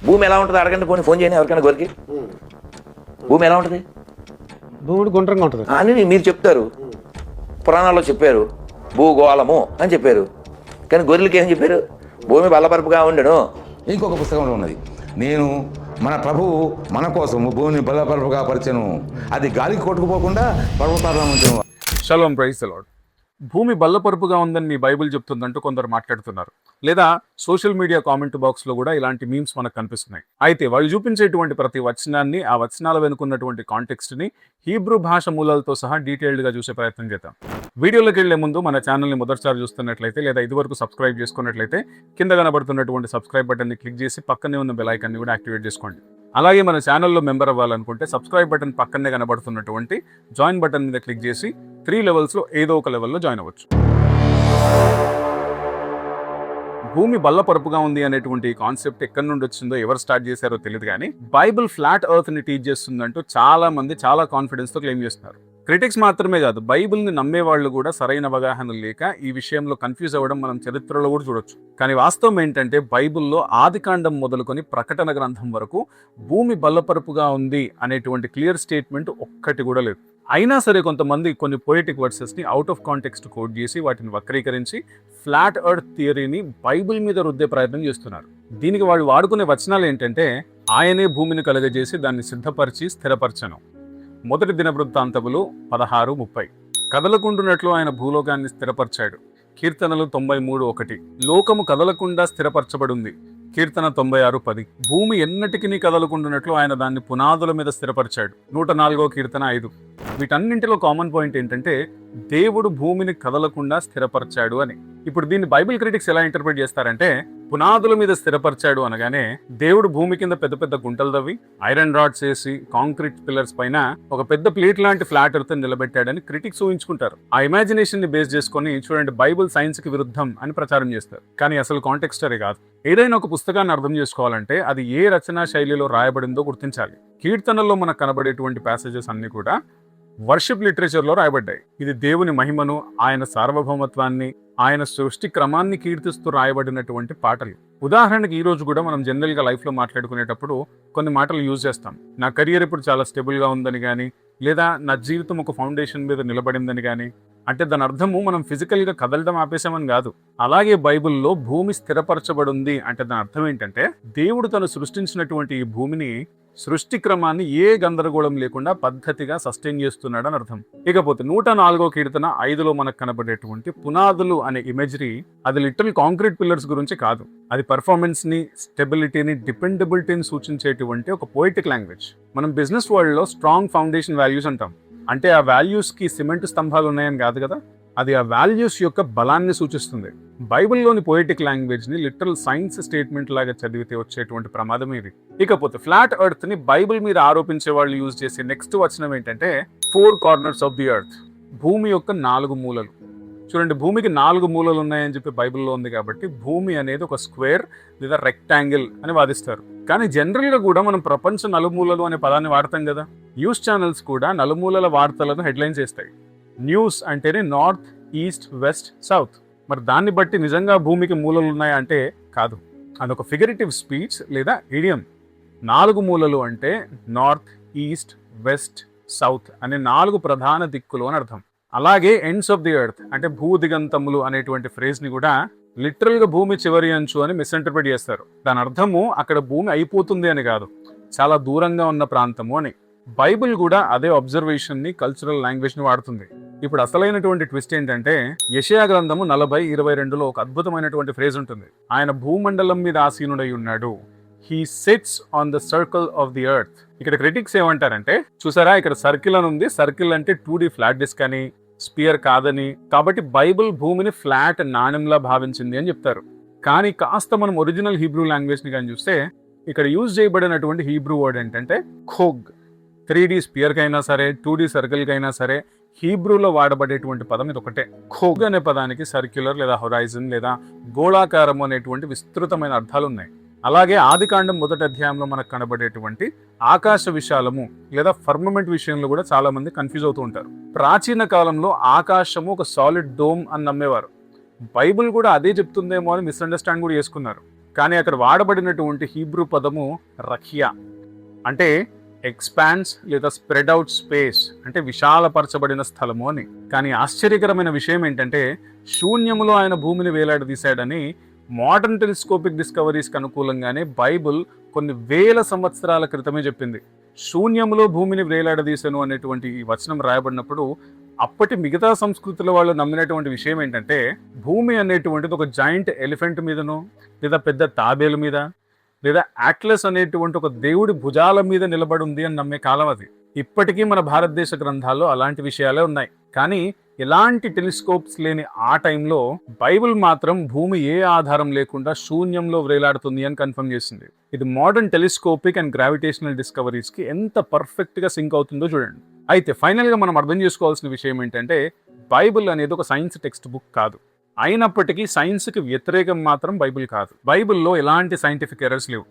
భూమి ఎలా ఉంటుంది అడగండి, ఫోన్ చేయని ఎవరికైనా గొరికి. భూమి ఎలా ఉంటుంది? భూమి గుండ్రంగా ఉంటుంది అని మీరు చెప్తారు, పురాణాల్లో చెప్పారు భూగోళము అని చెప్పారు. కానీ గొర్రెలకి ఏం చెప్పారు? భూమి బల్లపరుపుగా ఉండను. ఇంకొక పుస్తకంలో ఉన్నది, నేను మన ప్రభువు మన కోసం భూమిని బల్లపరుపుగా పరిచను, అది గాలికి కొట్టుకుపోకుండా పర్వతాల ఉంచను. Shalom, praise the Lord. భూమి బల్లపరుపుగా ఉందని మీ బైబిల్ చెప్తుందంటూ కొందరు మాట్లాడుతున్నారు, లేదా సోషల్ మీడియా కామెంట్ బాక్స్లో కూడా ఇలాంటి మీమ్స్ మనకు కనిపిస్తున్నాయి. అయితే వాళ్ళు చూపించేటువంటి ప్రతి వచనాన్ని, ఆ వచనాల వెనుకున్నటువంటి కాంటెక్స్ట్ని హీబ్రూ భాష మూలాలతో సహా డీటెయిల్డ్గా చూసే ప్రయత్నం చేద్దాం. వీడియోలోకి వెళ్లే ముందు మన ఛానల్ని మొదటిసారి చూస్తున్నట్లయితే లేదా ఇదివరకు సబ్స్క్రైబ్ చేసుకున్నట్లయితే కింద కనబడుతున్నటువంటి సబ్స్క్రైబ్ బటన్ని క్లిక్ చేసి పక్కనే ఉన్న బెల్ ఐకాన్ని కూడా యాక్టివేట్ చేసుకోండి. అలాగే మన ఛానల్లో మెంబర్ అవ్వాలనుకుంటే సబ్స్క్రైబ్ బటన్ పక్కనే కనబడుతున్నటువంటి జాయిన్ బటన్ మీద క్లిక్ చేసి 3 లెవెల్స్లో ఏదో ఒక లెవెల్లో జాయిన్ అవ్వచ్చు. భూమి బల్లపరుపుగా ఉంది అనేటువంటి కాన్సెప్ట్ ఎక్కడి నుండి వచ్చిందో, ఎవరు స్టార్ట్ చేశారో తెలియదు, కానీ బైబిల్ ఫ్లాట్ ఎర్త్ ని టీచ్ చేస్తుందంటూ చాలా మంది చాలా కాన్ఫిడెన్స్ తో క్లెయిమ్ చేస్తున్నారు. క్రిటిక్స్ మాత్రమే కాదు, బైబిల్ని నమ్మే వాళ్ళు కూడా సరైన అవగాహన లేక ఈ విషయంలో కన్ఫ్యూజ్ అవ్వడం మనం చరిత్రలో కూడా చూడొచ్చు. కానీ వాస్తవం ఏంటంటే బైబిల్లో ఆదికాండం మొదలుకొని ప్రకటన గ్రంథం వరకు భూమి బల్లపరుపుగా ఉంది అనేటువంటి క్లియర్ స్టేట్మెంట్ ఒక్కటి కూడా లేదు. అయినా సరే కొంతమంది కొన్ని పొయిటిక్ వర్సెస్ని అవుట్ ఆఫ్ కాంటెక్స్ట్ కోట్ చేసి వాటిని వక్రీకరించి ఫ్లాట్ ఎర్త్ థియరీని బైబిల్ మీద రుద్దే ప్రయత్నం చేస్తున్నారు. దీనికి వాళ్ళు వాడుకునే వచనాలు ఏంటంటే, ఆయనే భూమిని కలుగజేసి దాన్ని సిద్ధపరిచి స్థిరపరచను. మొదటి దినవృత్తాంతములు 16:30. కదలకుండునట్లు ఆయన భూలోకాన్ని స్థిరపరిచాడు. కీర్తనలు 93:1. లోకము కదలకుండా స్థిరపరచబడింది. కీర్తన 96:10. భూమి ఎన్నటికి కదలకుండునట్లు ఆయన దాన్ని పునాదుల మీద స్థిరపరిచాడు. 104వ కీర్తన 5. వీటన్నింటిలో కామన్ పాయింట్ ఏంటంటే దేవుడు భూమిని కదలకుండా స్థిరపరిచాడు అని. ఇప్పుడు దీన్ని బైబిల్ క్రిటిక్స్ ఎలా ఇంటర్ప్రిట్ చేస్తారంటే, పునాదుల మీద స్థిరపరిచాడు అనగానే దేవుడు భూమి కింద పెద్ద పెద్ద గుంటలు తవ్వి ఐరన్ రాడ్స్ వేసి కాంక్రీట్ పిల్లర్స్ పైన ఒక పెద్ద ప్లేట్ లాంటి ఫ్లాట్ ఎర్త్ నిలబెట్టాడని క్రిటిక్స్ ఊహించుకుంటారు. ఆ ఇమాజినేషన్ ని బేస్ చేసుకొని చూడండి బైబిల్ సైన్స్ కి విరుద్ధం అని ప్రచారం చేస్తారు. కానీ అసలు కాంటెక్స్ట్ అది కాదు. ఏదైనా ఒక పుస్తకాన్ని అర్థం చేసుకోవాలంటే అది ఏ రచనా శైలిలో రాయబడిందో గుర్తించాలి. కీర్తనల్లో మనకు కనబడేటువంటి ప్యాసేజెస్ అన్ని కూడా వర్షిప్ లిటరేచర్లో రాయబడ్డాయి. ఇది దేవుని మహిమను, ఆయన సార్వభౌమత్వాన్ని, ఆయన సృష్టి క్రమాన్ని కీర్తిస్తూ రాయబడినటువంటి పాటలు. ఉదాహరణకి ఈ రోజు కూడా మనం జనరల్గా లైఫ్లో మాట్లాడుకునేటప్పుడు కొన్ని మాటలు యూజ్ చేస్తాం. నా కెరియర్ ఇప్పుడు చాలా స్టేబుల్గా ఉందని కానీ, లేదా నా జీవితం ఒక ఫౌండేషన్ మీద నిలబడిందని కానీ. అంటే దాని అర్థము మనం ఫిజికల్గా కదలడం ఆపేసామని కాదు. అలాగే బైబిల్లో భూమి స్థిరపరచబడింది అంటే దాని అర్థం ఏంటంటే దేవుడు తను సృష్టించినటువంటి ఈ భూమిని, సృష్టి క్రమాన్ని ఏ గందరగోళం లేకుండా పద్ధతిగా సస్టైన్ చేస్తున్నాడని అర్థం. ఇకపోతే 104వ కీర్తన 5లో మనకు కనబడేటువంటి పునాదులు అనే ఇమేజరీ, అది లిటరల్ కాంక్రీట్ పిల్లర్స్ గురించి కాదు. అది పర్ఫార్మెన్స్ ని, స్టెబిలిటీని, డిపెండబిలిటీని సూచించేటువంటి ఒక పోయిటిక్ లాంగ్వేజ్. మనం బిజినెస్ వరల్డ్ లో స్ట్రాంగ్ ఫౌండేషన్ వాల్యూస్ అంటాం. అంటే ఆ వాల్యూస్ కి సిమెంట్ స్తంభాలు ఉన్నాయని కాదు కదా, అది ఆ వాల్యూస్ యొక్క బలాన్ని సూచిస్తుంది. బైబిల్లోని పోయిటిక్ లాంగ్వేజ్ ని లిటరల్ సైన్స్ స్టేట్మెంట్ లాగా చదివితే వచ్చేటువంటి ప్రమాదం ఇది. ఇకపోతే ఫ్లాట్ ఎర్త్ ని బైబిల్ మీద ఆరోపించే వాళ్ళు యూజ్ చేసే నెక్స్ట్ వచనం ఏంటంటే 4 కార్నర్స్ ఆఫ్ ది ఎర్త్. భూమి యొక్క 4 మూలలు. చూడండి, భూమికి 4 మూలలు ఉన్నాయని చెప్పి బైబిల్లో ఉంది కాబట్టి భూమి అనేది ఒక స్క్వేర్ లేదా రెక్టాంగిల్ అని వాదిస్తారు. కానీ జనరల్గా కూడా మనం ప్రపంచ నలుమూలలు అనే పదాన్ని వాడతాం కదా. న్యూస్ ఛానల్స్ కూడా నలుమూలల వార్తలను హెడ్లైన్స్ చేస్తాయి. న్యూస్ అంటేనే నార్త్, ఈస్ట్, వెస్ట్, సౌత్. మరి దాన్ని బట్టి నిజంగా భూమికి మూలలు ఉన్నాయా అంటే కాదు. అదొక ఫిగరేటివ్ స్పీచ్ లేదా ఇడియం. 4 మూలలు అంటే నార్త్, ఈస్ట్, వెస్ట్, సౌత్ అనే 4 ప్రధాన దిక్కులు అని అర్థం. అలాగే ఎండ్స్ ఆఫ్ ది ఎర్త్ అంటే భూ దిగంతములు అనేటువంటి ఫ్రేజ్ ని కూడా లిటరల్ గా భూమి చివరి అంచు అని మిస్ఇంటర్ప్రిట్ చేస్తారు. దాని అర్థము అక్కడ భూమి అయిపోతుంది అని కాదు, చాలా దూరంగా ఉన్న ప్రాంతము అని. బైబిల్ కూడా అదే అబ్జర్వేషన్ ని, కల్చరల్ లాంగ్వేజ్ ని వాడుతుంది. ఇప్పుడు అసలైనటువంటి ట్విస్ట్ ఏంటంటే యెషయా గ్రంథము 40:22లో ఒక అద్భుతమైనటువంటి ఫ్రేజ్ ఉంటుంది. ఆయన భూమండలం మీద ఆసీనుడై ఉన్నాడు. He sits on the circle of the earth. ఇక్కడ క్రిటిక్స్ ఏమంటారంటే, చూసారా ఇక్కడ సర్కిల్ అని ఉంది, సర్కిల్ అంటే 2D ఫ్లాట్ డిస్క్ అని, స్పియర్ కాదని, కాబట్టి బైబిల్ భూమిని ఫ్లాట్ నాణ్యంలా భావించింది అని చెప్తారు. కానీ కాస్త మనం ఒరిజినల్ హీబ్రూ లాంగ్వేజ్ ని కానీ చూస్తే ఇక్కడ యూజ్ చేయబడినటువంటి హీబ్రూ వర్డ్ ఏంటంటే ఖోగ్. 3D స్పియర్ కైనా సరే, 2D సర్కిల్ కైనా సరే హీబ్రూలో వాడబడేటువంటి పదం ఇది ఒకటే. ఖోగ్ అనే పదానికి సర్క్యులర్ లేదా హొరైజన్ లేదా గోళాకారం అనేటువంటి విస్తృతమైన అర్థాలు ఉన్నాయి. అలాగే ఆదికాండం 1వ అధ్యాయంలో మనకు కనబడేటువంటి ఆకాశ విశాలము లేదా ఫర్మమెంట్ విషయంలో కూడా చాలా మంది కన్ఫ్యూజ్ అవుతూ ఉంటారు. ప్రాచీన కాలంలో ఆకాశము ఒక సాలిడ్ డోమ్ అని నమ్మేవారు. బైబిల్ కూడా అదే చెప్తుందేమో అని మిస్అండర్స్టాండ్ కూడా చేసుకున్నారు. కానీ అక్కడ వాడబడినటువంటి హీబ్రూ పదము రఖ్యా, అంటే ఎక్స్పాన్స్ లేదా స్ప్రెడ్ అవుట్ స్పేస్, అంటే విశాలపరచబడిన స్థలము అని. కానీ ఆశ్చర్యకరమైన విషయం ఏంటంటే శూన్యములో ఆయన భూమిని వేలాడదీశాడని మోడర్న్ టెలిస్కోపిక్ డిస్కవరీస్కి అనుకూలంగానే బైబుల్ కొన్ని వేల సంవత్సరాల క్రితమే చెప్పింది. శూన్యములో భూమిని వేలాడదీశాను అనేటువంటి ఈ వచనం రాయబడినప్పుడు అప్పటి మిగతా సంస్కృతుల వాళ్ళు నమ్మినటువంటి విషయం ఏంటంటే భూమి అనేటువంటిది ఒక జాయింట్ ఎలిఫెంట్ మీదనో లేదా పెద్ద తాబేలు మీద లేదా అట్లస్ అనేటువంటి ఒక దేవుడి భుజాల మీద నిలబడి ఉంది అని నమ్మే కాలం అది. ఇప్పటికీ మన భారతదేశ గ్రంథాల్లో అలాంటి విషయాలే ఉన్నాయి. కానీ ఎలాంటి టెలిస్కోప్స్ లేని ఆ టైంలో బైబిల్ మాత్రం భూమి ఏ ఆధారం లేకుండా శూన్యంలో వేలాడుతుంది అని కన్ఫర్మ్ చేసింది. ఇది మోడర్న్ టెలిస్కోపిక్ అండ్ గ్రావిటేషనల్ డిస్కవరీస్కి ఎంత పర్ఫెక్ట్గా సింక్ అవుతుందో చూడండి. అయితే ఫైనల్గా మనం అర్థం చేసుకోవాల్సిన విషయం ఏంటంటే బైబిల్ అనేది ఒక సైన్స్ టెక్స్ట్ బుక్ కాదు. అయినప్పటికీ సైన్స్కి వ్యతిరేకం మాత్రం బైబిల్ కాదు. బైబిల్లో ఎలాంటి సైంటిఫిక్ ఎర్రర్స్ లేవు.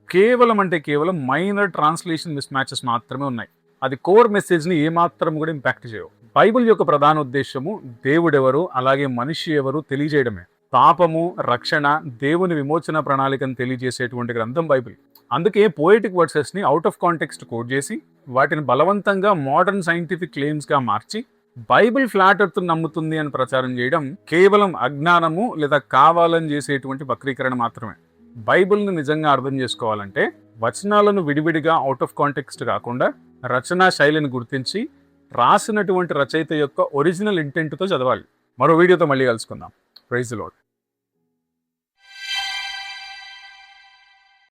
కేవలం మైనర్ ట్రాన్స్లేషన్ మిస్ మ్యాచెస్ మాత్రమే ఉన్నాయి. అది కోర్ మెసేజ్ని ఏమాత్రం కూడా ఇంపాక్ట్ చేయవు. బైబిల్ యొక్క ప్రధాన ఉద్దేశము దేవుడెవరు అలాగే మనిషి ఎవరు తెలియజేయడమే. పాపము, రక్షణ, దేవుని విమోచన ప్రణాళికను తెలియజేసేటువంటి గ్రంథం బైబిల్. అందుకే పోయిటిక్ వర్సెస్ని అవుట్ ఆఫ్ కాంటెక్స్ట్ కోట్ చేసి వాటిని బలవంతంగా మోడర్న్ సైంటిఫిక్ క్లెయిమ్స్గా మార్చి బైబిల్ ఫ్లాట్ ఎర్త్ నమ్ముతుంది అని ప్రచారం చేయడం కేవలం అజ్ఞానము లేదా కావాలని చేసేటువంటి వక్రీకరణ మాత్రమే. బైబిల్ని నిజంగా అర్థం చేసుకోవాలంటే వచనాలను విడివిడిగా అవుట్ ఆఫ్ కాంటెక్స్ట్ కాకుండా రచనా శైలిని గుర్తించి రాసినటువంటి రచయిత యొక్క ఒరిజినల్ ఇంటెంట్తో చదవాలి. మరో వీడియోతో మళ్ళీ కలుసుకుందాం. Praise the lord.